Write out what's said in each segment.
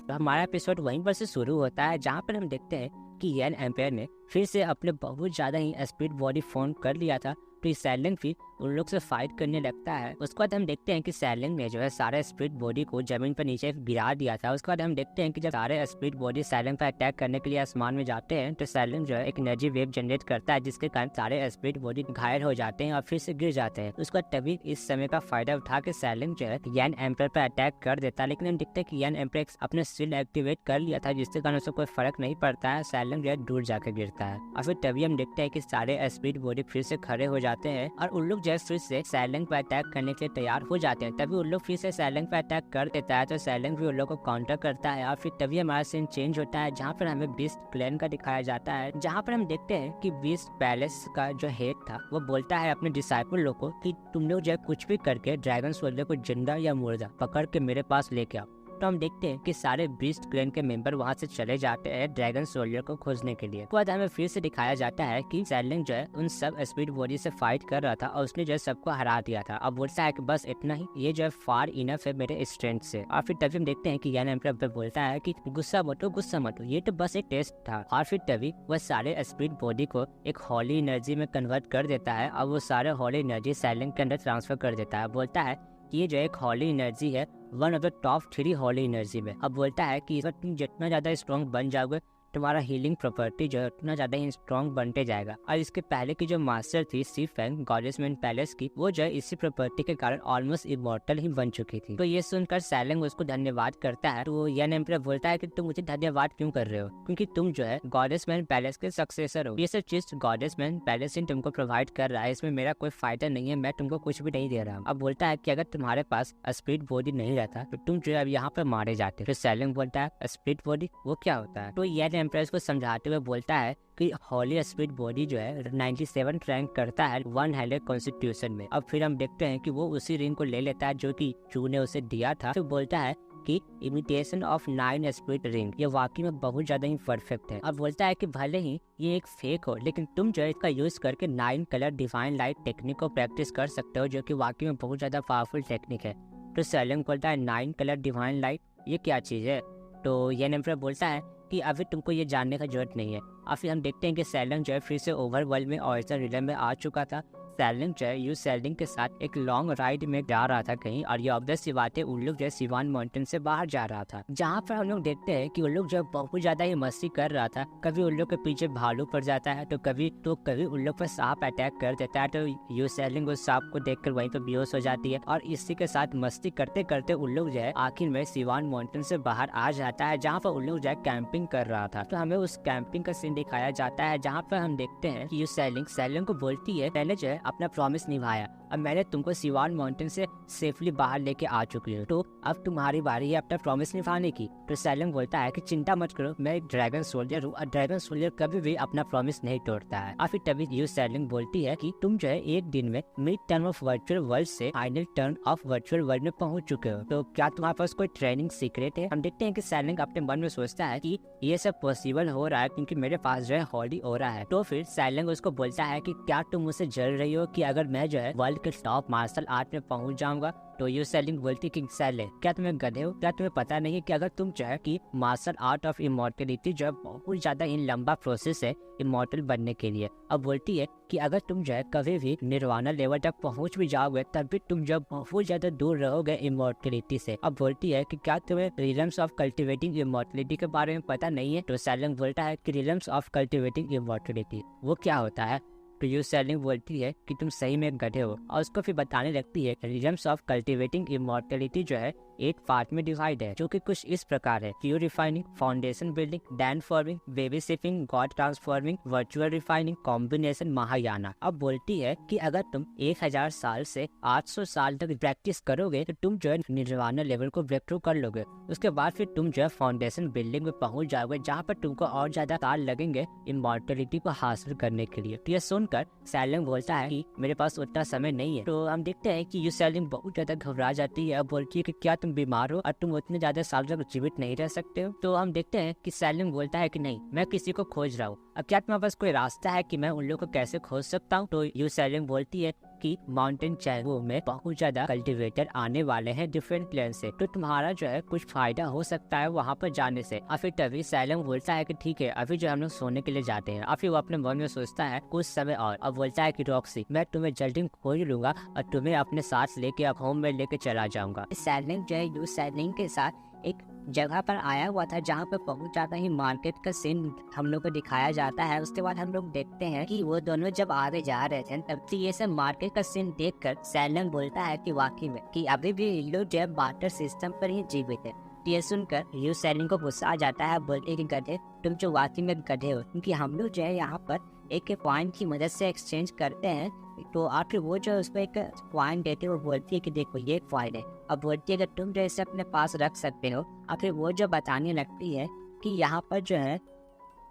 तो हमारा एपिसोड वहीं पर से शुरू होता है जहाँ पर हम देखते हैं कि यन एम्पायर ने फिर से अपने बहुत ज़्यादा ही स्पीड बॉडी फॉर्म कर लिया था। तो सैलिंग फिर उन लोग से फाइट करने लगता है। उसके बाद हम देखते हैं कि सैलिंग ने जो है सारे स्पीड बॉडी को जमीन पर नीचे गिरा दिया था। उसके बाद हम देखते हैं कि जब सारे स्पीड बॉडी सैलिंग पर अटैक करने के लिए आसमान में जाते हैं तो सैलिंग जो है एक एनर्जी वेव जनरेट करता है, जिसके कारण सारे स्पीड बॉडी घायल हो जाते हैं और फिर से गिर जाते हैं। उसके बाद तभी इस समय का फायदा उठा के सैलिंग जो है यन एम्पायर पर अटैक कर देता है, लेकिन हम देखते हैं कि यन एम्पायर अपने स्किल एक्टिवेट कर लिया था, जिसके कारण उसे कोई फर्क नहीं पड़ता है। सैलिंग जो है दूर जाकर गिरता है और फिर तभी हम देखते हैं कि सारे स्पीड बॉडी फिर से खड़े हो जाते हैं और उन लोग जो फिर से सैलिंग पर अटैक करने के लिए तैयार हो जाते हैं। तभी उन लोग फिर से सैलिंग पर अटैक कर देता है तो सैलिंग भी उन लोग को काउंटर करता है और फिर तभी हमारा सीन चेंज होता है जहाँ पर हमें बीस्ट क्लैन का दिखाया जाता है, जहाँ पर हम देखते हैं कि बीस्ट पैलेस का जो हेड था वो बोलता है अपने डिसाइपल लोग को कि तुम लोग जो कुछ भी करके ड्रैगन सोल्जर को जिंदा या मुर्दा पकड़ के मेरे पास लेके आओ। तो हम देखते हैं कि सारे बीस्ट क्लैन के मेंबर वहां से चले जाते हैं ड्रैगन सोल्जर को खोजने के लिए। उसके बाद हमें फिर से दिखाया जाता है कि सैलिंग जो है उन सब स्पीड बॉडी से फाइट कर रहा था और उसने जो है सबको हरा दिया था। अब बोलता है कि बस इतना ही, ये जो है फार इनफ है मेरे स्ट्रेंथ से। और फिर तभी हम देखते हैं कि यन एम्परर बोलता है कि गुस्सा मत हो, ये तो बस एक टेस्ट था। और फिर तभी वह सारे स्पीड बॉडी को एक हॉली एनर्जी में कन्वर्ट कर देता है और वो सारे हॉली एनर्जी सैलिंग के अंदर ट्रांसफर कर देता है। बोलता है कि ये जो एक हॉली एनर्जी है one of the top 3 holy energy में। अब बोलता है कि तुम जितना ज्यादा स्ट्रॉन्ग बन जाओगे तुम्हारा हीलिंग प्रॉपर्टी जो है उतना ज्यादा ही स्ट्रॉन्ग बनते जाएगा। और इसके पहले की जो मास्टर थी सी फैंग गॉडेस मैन पैलेस की, वो जो है इसी प्रॉपर्टी के कारण ऑलमोस्ट इमॉर्टल ही बन चुकी थी। तो ये सुनकर सैलिंग उसको धन्यवाद करता है। तो यन एम्परर बोलता है कि तुम मुझे धन्यवाद क्यों कर रहे हो, क्योंकि तुम जो है गॉडेस मैन पैलेस के सक्सेसर हो। ये सब चीज गॉडेस मैन पैलेस ही तुमको प्रोवाइड कर रहा है, इसमें मेरा कोई फायदा नहीं है, मैं तुमको कुछ भी नहीं दे रहा हूँ। अब बोलता है कि अगर तुम्हारे पास स्पीड बॉडी नहीं रहता तो तुम जो है अब यहाँ पर मारे जाते। फिर सैलिंग बोलता है स्पीड बॉडी वो क्या होता है। तो यन एम्परर को समझाते हुए बोलता है कि हॉली स्पीड बॉडी जो है 97 रैंक करता है 100 कॉन्स्टिट्यूशन में। अब फिर हम देखते हैं कि वो उसी रिंग को ले लेता है जो कि चू ने उसे दिया था। तो बोलता है कि इमिटेशन ऑफ 9 स्पीड रिंग ये वाकई में बहुत ज्यादा ही परफेक्ट है। अब बोलता है कि भले ही ये एक फेक हो लेकिन तुम जो है इसका यूज करके 9 कलर डिवाइन लाइट टेक्निक को प्रैक्टिस कर सकते हो, जो कि वाकई में बहुत ज्यादा पावरफुल टेक्निक है। तो सैलिंग बोलता है 9 कलर डिवाइन लाइट ये क्या चीज है। तो यन एम्परर बोलता है कि अभी तुमको ये जानने का जरूरत नहीं है। और फिर हम देखते हैं कि सैलिंग जो है फिर से ओवरवर्ल्ड में ऑरिजिनल रिलम में आ चुका था। सैलिंग जो है यूज सैलिंग के साथ एक लॉन्ग राइड में जा रहा था कहीं, और ये ऑब्वियस सी बात है उन लोग जो है सिवान माउंटेन से बाहर जा रहा था, जहाँ पर हम लोग देखते हैं कि उन लोग जो बहुत ज्यादा ही मस्ती कर रहा था। कभी उन लोग के पीछे भालू पड़ जाता है तो कभी उन लोग पर सांप अटैक कर देता है। तो यूज सैलिंग उस सांप को देखकर वहीं पर बेहोश हो जाती है और इसी के साथ मस्ती करते करते उन लोग जो है आखिर में सिवान माउंटेन से बाहर आ जाता है, जहाँ पर उन लोग जो है कैंपिंग कर रहा था। तो हमें उस कैंपिंग का सीन दिखाया जाता है जहाँ पर हम देखते हैं कि यूज सैलिंग को बोलती है मैंने जो है अपना प्रॉमिस निभाया, अब मैंने तुमको सिवान माउंटेन से सेफली बाहर लेके आ चुकी हूँ, तो अब तुम्हारी बारी है अपना प्रॉमिस निभाने की। तो सैलिंग बोलता है कि चिंता मत करो, मैं एक ड्रैगन सोल्जर हूँ और ड्रैगन सोल्जर कभी भी अपना प्रॉमिस नहीं तोड़ता है। और फिर तभी यूज सैलिंग बोलती है कि तुम जो है एक दिन में mid turn of virtual world से final turn of virtual world में पहुंच चुके हो, तो क्या तुम्हारे पास कोई ट्रेनिंग सीक्रेट है। हम देखते हैं कि सैलिंग अपने मन में सोचता है कि ये सब पॉसिबल हो रहा है क्योंकि मेरे पास जो है हॉली ऑरा है। तो फिर सैलिंग उसको बोलता है कि क्या तुम मुझसे जल रही हो कि अगर मैं जो है वर्ल्ड के टॉप मार्शल आर्ट में पहुंच जाऊंगा। तो यूज सैलिंग बोलती कि सैलिंग क्या तुम्हें गधे हो, क्या तुम्हें पता नहीं है कि अगर तुम जो है कि मार्शल आर्ट ऑफ इमॉर्टलिटी जो है बहुत ज्यादा ही लंबा प्रोसेस है इमॉर्टल बनने के लिए। अब बोलती है कि अगर तुम जो है कभी भी निर्वाणा लेवल तक पहुंच भी जाओगे तब भी तुम जब बहुत ज्यादा दूर रहोगे इमॉर्टलिटी से। अब बोलती है कि क्या तुम्हें रिलम्स ऑफ कल्टिवेटिंग इमॉर्टलिटी के बारे में पता नहीं है। तो सैलिंग बोलता है कि रिलम्स ऑफ कल्टिवेटिंग इमॉर्टलिटी वो क्या होता है। तो यूज सैलिंग बोलती है कि तुम सही में गधे हो और उसको फिर बताने लगती है रिजम्स ऑफ कल्टिवेटिंग इमॉर्टलिटी जो है 8 पार्ट में डिवाइड है, जो कि कुछ इस प्रकार है pure refining, foundation building, Dan forming, baby shipping, God transforming, virtual refining, combination, Mahayana. अब बोलती है कि अगर तुम 1000 साल से 800 साल तक प्रैक्टिस करोगे तो तुम जो है निर्वाणा लेवल को ब्रेक थ्रू कर लोगे। उसके बाद फिर तुम जो है फाउंडेशन बिल्डिंग में पहुंच जाओगे, जहाँ पर तुमको और ज्यादा साल लगेंगे इमॉर्टलिटी को हासिल करने के लिए। तो ये सुनकर सैलिंग बोलता है कि मेरे पास उतना समय नहीं है। तो हम देखते हैं कि यूज सैलिंग बहुत ज्यादा घबरा जाती है और बोलती है कि क्या तुम बीमार हो और तुम उतने ज्यादा साल तक जीवित नहीं रह सकते हो। तो हम देखते हैं कि सैलिम बोलता है कि नहीं, मैं किसी को खोज रहा हूँ। अब क्या तुम्हारे पास कोई रास्ता है कि मैं उन लोगों को कैसे खोज सकता हूँ? तो यू सैलिम बोलती है कि माउंटेन चैंगो में बहुत ज्यादा कल्टीवेटर आने वाले हैं डिफरेंट प्लेन से, तो तुम्हारा जो है कुछ फायदा हो सकता है वहाँ पर जाने से। और फिर तभी सैलम बोलता है कि ठीक है, अभी जो हम लोग सोने के लिए जाते हैं। और फिर वो अपने मन में सोचता है कुछ समय और बोलता है कि रॉक्सी, मैं तुम्हें जल्दी खोज लूंगा और तुम्हें अपने साथ लेके अब होम में लेके चला जाऊंगा। सैलिम जो है यू सैलिम के साथ एक जगह पर आया हुआ था जहाँ पे बहुत ज्यादा ही मार्केट का सीन हम लोग को दिखाया जाता है। उसके बाद हम लोग देखते हैं कि वो दोनों जब आगे जा रहे थे तब से ये सब मार्केट का सीन देखकर सैलम बोलता है कि वाकई में कि अभी भी ये लोग जो है बार्टर सिस्टम पर ही जीवित है। ये सुनकर यू सैलिम को गुस्सा आ जाता है, बोलते कि गधे, तुम जो वाकई में गधे हो, क्योंकि हम लोग जो है यहाँ पर एक पॉइंट की मदद से एक्सचेंज करते हैं। तो आखिर वो जो उसको एक पॉइंट देते वो बोलती है कि देखो ये पॉइंट है। अब बोलती है कि तुम जो इसे अपने पास रख सकते हो। और फिर वो जो बताने लगती है कि यहाँ पर जो है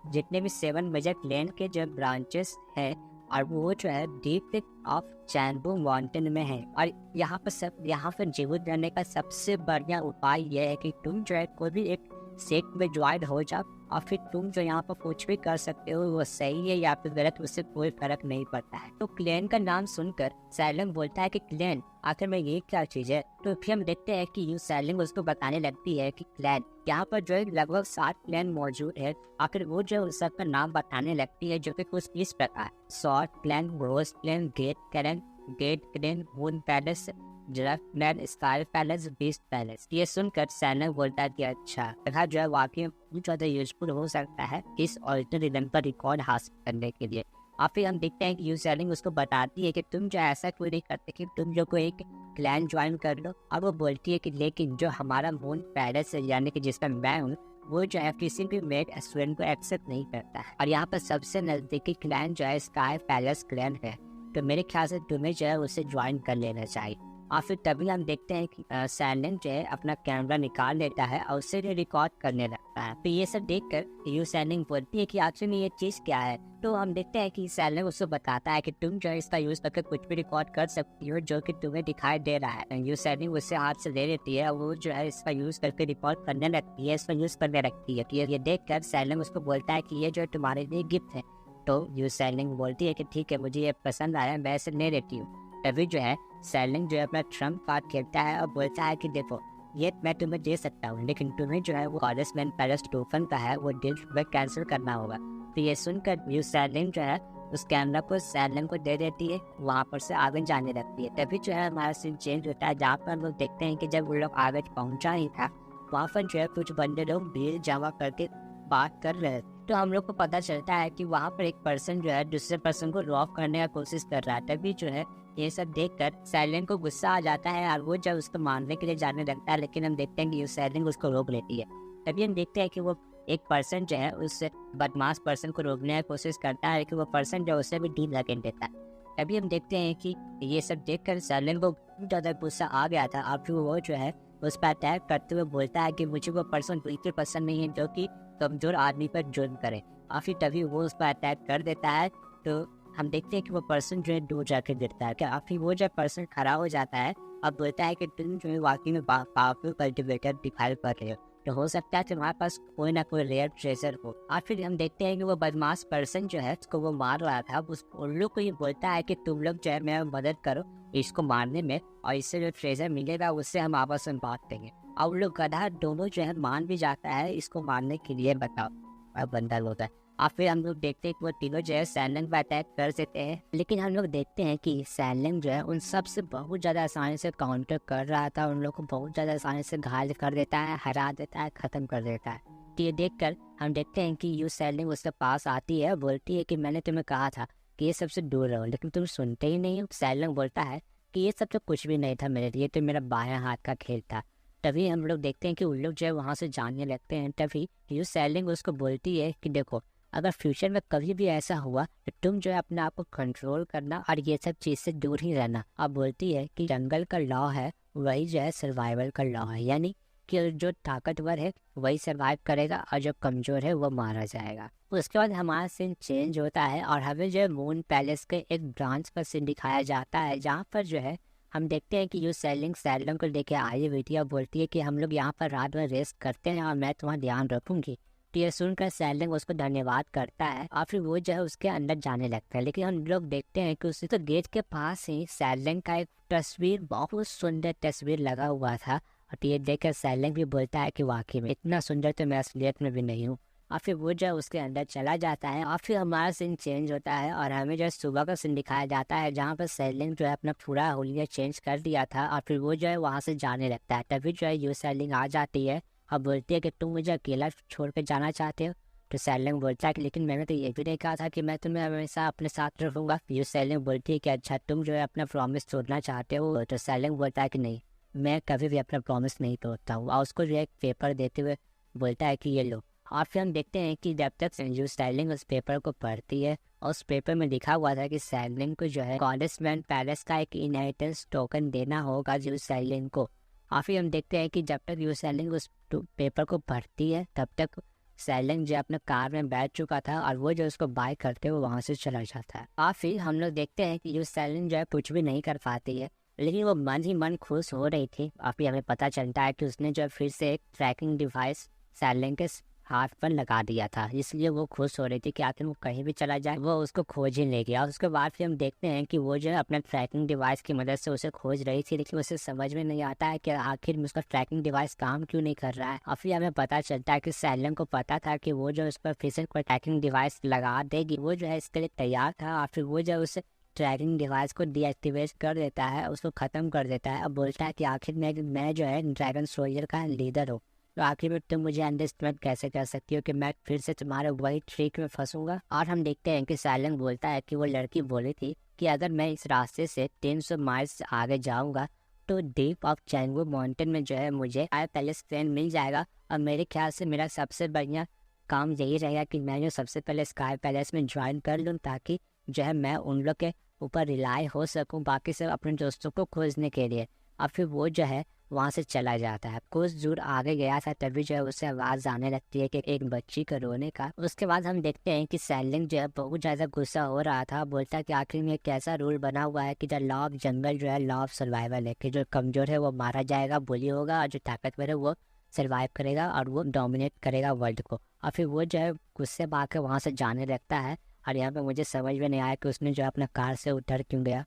जितने भी 7 मेजर प्लेन के जो ब्रांचेस हैं और वो जो है डीप ऑफ चैनबू माउंटेन में है। और यहाँ पर जीवित रहने का सबसे बढ़िया उपाय यह है कि तुम जो है कोई भी एक सेक्ट में ज्वाइन हो जाओ और फिर तुम जो यहाँ पर कुछ भी कर सकते हो, वो सही है या फिर गलत, उससे कोई फर्क नहीं पड़ता है। तो क्लैन का नाम सुनकर सैलम बोलता है कि क्लैन, आखिर में ये क्या चीज है? तो फिर हम देखते हैं कि यू सैलम उसको बताने लगती है कि क्लैन, यहाँ पर जो है लगभग 7 क्लैन मौजूद है। आखिर वो जो उस सबका नाम बताने लगती है जो कि कुछ इस प्रकार: short clan, rose clan, gate clan, moon palace, जरफ स्काई पैलेस, बीस्ट पैलेस। ये सुनकर सैलम बोलता है कि अच्छा, तथा जो है वाकई में बहुत ज्यादा यूजफुल हो सकता है इस ऑल्टरनेटिव का रिकॉर्ड हासिल करने के लिए। और फिर हम देखते हैं कि यू सैलिम उसको बताती है कि तुम जो ऐसा कोई नहीं करते कि तुम जो कोई एक क्लैन ज्वाइन कर लो। और वो बोलती है कि लेकिन जो हमारा मून पैलेस है, यानी कि जिसका मैं हूँ, वो जो है किसी भी मेड स्टूडेंट को एक्सेप्ट नहीं करता है। और यहाँ पर सबसे नजदीकी क्लैन जो है स्काई पैलेस क्लैन है। तो मेरे ख्याल से तुम्हें जो है उसे ज्वाइन कर लेना चाहिए। और फिर तभी हम देखते हैं कि सैलम जो है अपना कैमरा निकाल लेता है और उसे रिकॉर्ड करने लगता है। तो ये सब देखकर यू सैलम बोलती है कि आखिर में ये चीज क्या है? तो हम देखते हैं कि सैलम उसको बताता है कि तुम जो है इसका यूज करके कुछ भी रिकॉर्ड कर सकती हो जो कि तुम्हें दिखाई दे रहा है। यू सैलम उससे हाथ से ले लेती है और वो जो है इसका यूज करके रिकॉर्ड करने लगती है, इसका यूज करने लगती है। ये देखकर सैलम उसको बोलता है कि ये जो है तुम्हारे लिए गिफ्ट है। तो यू सैलम बोलती है कि ठीक है, मुझे ये पसंद आया, मैं इसे ले लेती हूँ। तभी जो है सैलम जो है अपना ट्रम्प कार्ड खेलता है और बोलता है कि देखो, ये मैं तुम्हें दे सकता हूँ, लेकिन तुम्हें जो है वो कॉलेजमैन पैलेस टोकन का है, वो डील तुम्हें कैंसिल करना होगा। तो ये सुनकर यू सैलम जो है उस कैमरा को सैलम को दे देती है, वहाँ पर से आगे जाने लगती है। तभी जो है हमारा सीन चेंज होता है, जहाँ पर हम लोग देखते हैं कि जब वो लोग आगे पहुँचा ही था, वहाँ पर जो है कुछ बंदे लोग भीड़ जमा करके बात कर रहे थे। तो हम लोग को पता चलता है कि वहाँ पर एक पर्सन जो है दूसरे पर्सन को रॉब करने का कोशिश कर रहा है। तभी जो है ये सब देखकर सैलम को गुस्सा आ जाता है और वो जब उसको मारने के लिए जाने लगता है, लेकिन हम देखते हैं कि सैलम उसको रोक लेती है। तभी हम देखते हैं कि वो एक पर्सन जो है उस बदमाश पर्सन को रोकने की कोशिश करता है, लेकिन वो पर्सन जो उसे भी ढील धकेल देता है। तभी हम देखते हैं कि ये सब देखकर सैलम को बहुत ज़्यादा गुस्सा आ गया था और फिर वो जो है उस पर अटैक करते हुए बोलता है कि मुझे वो पर्सन बिल्कुल पसंद नहीं है जो कि कमजोर आदमी पर जुर्म करे। और फिर तभी वो उस पर अटैक कर देता है। तो हम देखते हैं कि वो पर्सन जो है दूर जाकर गिरता है। क्या फिर वो जब पर्सन खड़ा हो जाता है और बोलता है कि तुम जो है वाकई में पावरफुल कल्टिवेटर दिखाई पड़ रहे हो, तो हो सकता है तुम्हारे पास कोई ना कोई रेयर ट्रेजर हो। और फिर हम देखते हैं कि वो बदमाश पर्सन जो है उसको वो मार रहा था, उस उन लोग को ये बोलता है कि तुम लोग जो है मेरी मदद करो इसको मारने में, और इससे जो ट्रेजर मिलेगा उससे हम आपस में बात करेंगे। और उन लोग गधा दोनों जो है मान भी जाता है इसको मारने के लिए। बताओ, अब बंदा होता है। और फिर हम लोग देखते हैं कि वो तीनों जो है सैलम पर अटैक कर देते हैं, लेकिन हम लोग देखते हैं कि सैलम जो है उन सब से बहुत ज़्यादा आसानी से काउंटर कर रहा था, उन लोग को बहुत ज़्यादा आसानी से घायल कर देता है, हरा देता है, ख़त्म कर देता है। तो ये देखकर हम देखते हैं कि यू सैलम उसके पास आती है, बोलती है कि मैंने तुम्हें कहा था कि ये सबसे दूर रहो, लेकिन तुम सुनते ही नहीं हो। सैलम बोलता है कि ये सब तो कुछ भी नहीं था मेरे लिए, तो मेरा बायां हाथ का खेल था। तभी हम लोग देखते हैं कि उन लोग जो है वहाँ से जाने लगते हैं। तभी यू सैलम उसको बोलती है कि देखो, अगर फ्यूचर में कभी भी ऐसा हुआ तो तुम जो है अपने आप को कंट्रोल करना और ये सब चीज़ से दूर ही रहना। अब बोलती है कि जंगल का लॉ है वही जो है सर्वाइवल का लॉ है, यानी कि जो ताकतवर है वही सर्वाइव करेगा और जो कमज़ोर है वो मारा जाएगा। उसके बाद हमारा सीन चेंज होता है और हमें जो है मून पैलेस के एक ब्रांच का सीन दिखाया जाता है, जहाँ पर जो है हम देखते हैं कि यू सेलिंग सैलम को लेके आई हुई और बोलती है कि हम लोग यहाँ पर रात भर रेस्ट करते हैं और मैं तुम्हारा ध्यान रखूंगी। तो ये सुनकर सैलम उसको धन्यवाद करता है और फिर वो जो है उसके अंदर जाने लगता है। लेकिन हम लोग देखते हैं कि उसी तो गेट के पास ही सैलम का एक तस्वीर, बहुत सुंदर तस्वीर लगा हुआ था। और ये देखकर सैलम भी बोलता है कि वाकई में इतना सुंदर तो मैं असलियत में भी नहीं हूँ। और फिर वो जो है उसके अंदर चला जाता है और फिर हमारा सीन चेंज होता है और हमें जो है सुबह का सीन दिखाया जाता है जहाँ पर सेलिंग जो है अपना पूरा हुलिया चेंज कर दिया था और फिर वो जो है वहाँ से जाने लगता है। तभी जो है यू सेलिंग आ जाती है और बोलती है कि तुम मुझे अकेला छोड़ कर जाना चाहते हो। तो सेलिंग बोलता है कि लेकिन मैंने तो ये भी नहीं कहा था कि मैं तुम्हें हमेशा अपने साथ रखूंगा। यू सेलिंग बोलती है कि अच्छा तुम जो है अपना प्रॉमिस तोड़ना चाहते हो। तो सेलिंग बोलता है कि नहीं, मैं कभी भी अपना प्रॉमिस नहीं तोड़ता हूँ और उसको जो है एक पेपर देते हुए बोलता है कि ये लो। और फिर हम देखते हैं कि जब तक संजू स्टाइलिंग उस पेपर को पढ़ती है और उस पेपर में लिखा हुआ था कि स्टाइलिंग को जो है कॉलेजमैन पैलेस का एक इनहेरिटेंस टोकन देना होगा यू स्टाइलिंग को। और फिर हम देखते हैं कि जब तक यू स्टाइलिंग उस पेपर को पढ़ती है तब तक स्टाइलिंग जो अपने कार में बैठ चुका था और वो जो उसको बाय करते हुए वहाँ से चला जाता है। और फिर हम लोग देखते हैं कि यू स्टाइलिंग जो है कुछ भी नहीं कर पाती है, लेकिन वो मन ही मन खुश हो रही थी। और फिर हमें पता चलता है कि उसने जो है फिर से एक ट्रैकिंग डिवाइस स्टाइलिंग के हाथ पर लगा दिया था, इसलिए वो खुश हो रही थी कि आखिर वो कहीं भी चला जाए वो उसको खोज ही ले गया। उसके बाद फिर हम देखते हैं कि वो जो है अपना ट्रैकिंग डिवाइस की मदद से उसे खोज रही थी, लेकिन उसे समझ में नहीं आता है कि आखिर में उसका ट्रैकिंग डिवाइस काम क्यों नहीं कर रहा है। और फिर हमें पता चलता है कि सैलम को पता था कि वो जो उस पर फिर से कोई ट्रैकिंग डिवाइस लगा देगी, वो जो है इसके लिए तैयार था। और फिर वो जो उसे ट्रैकिंग डिवाइस को डीएक्टिवेट कर देता है, उसको ख़त्म कर देता है और बोलता है कि आखिर मैं जो है ड्रैगन सोल्जर का लीडर हूँ, तो आखिर में तुम मुझे अंडरस्टैंड कैसे कर सकती हो कि मैं फिर से तुम्हारे वही ट्रिक में फंसूंगा। और हम देखते हैं कि साइलेंट बोलता है कि वो लड़की बोली थी कि अगर मैं इस रास्ते से 300 माइल्स आगे जाऊंगा तो डीप ऑफ चैंगू माउंटेन में जो है मुझे आय पैलेस ट्रेन मिल जाएगा। और मेरे ख्याल से मेरा सबसे बढ़िया काम यही रहेगा कि मैं जो सबसे पहले स्काई पैलेस में ज्वाइन कर लूँ, ताकि जो है मैं उन लोग के ऊपर रिलाई हो सकूँ बाकी सब अपने दोस्तों को खोजने के लिए। और फिर वो जो है वहाँ से चला जाता है। कुछ दूर आगे गया था तभी जो है उससे आवाज़ आने लगती है कि एक बच्ची का रोने का। उसके बाद हम देखते हैं कि सैलिंग जो है बहुत ज़्यादा गुस्सा हो रहा था, बोलता है कि आखिर में कैसा रूल बना हुआ है कि द लॉ ऑफ जंगल जो है लॉ ऑफ सर्वाइवल है कि जो कमज़ोर है वो मारा जाएगा, बुली होगा, और जो ताकतवर है वो सर्वाइव करेगा और वो डोमिनेट करेगा वर्ल्ड को। और फिर वो जो है गुस्से में आकर वहाँ से जाने लगता है। और यहाँ पे मुझे समझ में नहीं आया कि उसने जो अपना कार से उतर क्यों गया।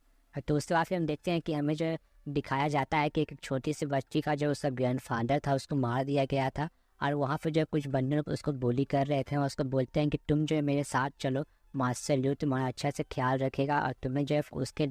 तो उसके बाद फिर हम देखते हैं कि हमें जो दिखाया जाता है कि एक छोटी सी बच्ची का जो उसका ग्रैंडफादर था उसको मार दिया गया था। और वहाँ पे जो कुछ बंदर उसको बोली कर रहे थे और उसको बोलते हैं कि तुम जो है मेरे साथ चलो, मास्टर लियो तुम्हारा अच्छा से ख्याल रखेगा और तुम्हें जो है उसके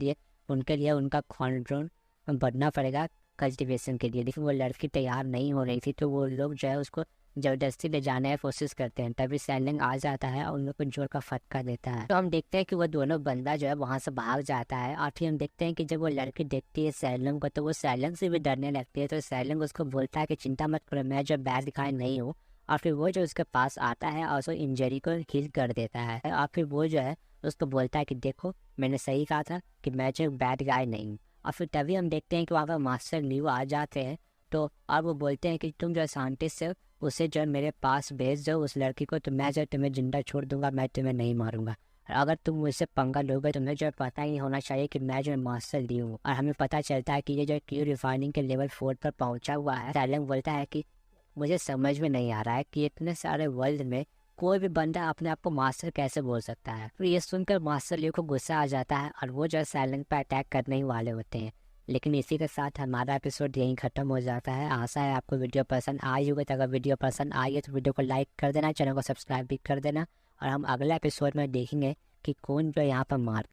लिए उनका कॉन्ट्रोल बढ़ना पड़ेगा कल्टिवेशन के लिए। लेकिन वो लड़की तैयार नहीं हो रही थी, तो वो लोग जो है उसको जबरदस्ती ले जाने की कोशिश करते हैं। तभी सैलिंग आ जाता है और उन लोग को जोर का फटका देता है। तो हम देखते हैं कि वो दोनों बंदा जो है वहाँ से भाग जाता है। और फिर हम देखते हैं कि जब वो लड़की देखती है सैलिंग को तो वो सैलिंग से भी डरने लगती है। तो सैलिंग उसको बोलता है कि चिंता मत करो, मैं जो बैड गाय नहीं हूँ। और फिर वो जो उसके पास आता है और उसको इंजरी को हील कर देता है। और फिर वो जो है उसको बोलता है कि देखो मैंने सही कहा था कि मैं जो बैड गाय नहीं हूँ। और फिर तभी हम देखते हैं कि वहाँ पर मास्टर लियो आ जाते हैं। तो और वो बोलते हैं कि तुम जो साइंटिस्ट से उसे जो मेरे पास भेज दो उस लड़की को, तो मैं जो तुम्हें जिंदा छोड़ दूंगा, मैं तुम्हें नहीं मारूंगा। और अगर तुम मुझसे पंगा लोगे तो तुम्हें जो पता ही होना चाहिए कि मैं जो मास्टर ली हूँ। और हमें पता चलता है कि ये जो क्यू रिफाइनिंग के लेवल 4 पर पहुंचा हुआ है। सैलिंग बोलता है कि मुझे समझ में नहीं आ रहा है कि इतने सारे वर्ल्ड में कोई भी बंदा अपने आप को मास्टर कैसे बोल सकता है। तो ये सुनकर मास्टर लियो को गुस्सा आ जाता है और वो जो सैलिंग पर अटैक करने ही वाले होते हैं। लेकिन इसी के साथ हमारा एपिसोड यहीं खत्म हो जाता है। आशा है आपको वीडियो पसंद आई होगी। तो अगर वीडियो पसंद आई है तो वीडियो को लाइक कर देना, चैनल को सब्सक्राइब भी कर देना। और हम अगले एपिसोड में देखेंगे कि कौन जो यहाँ पर मार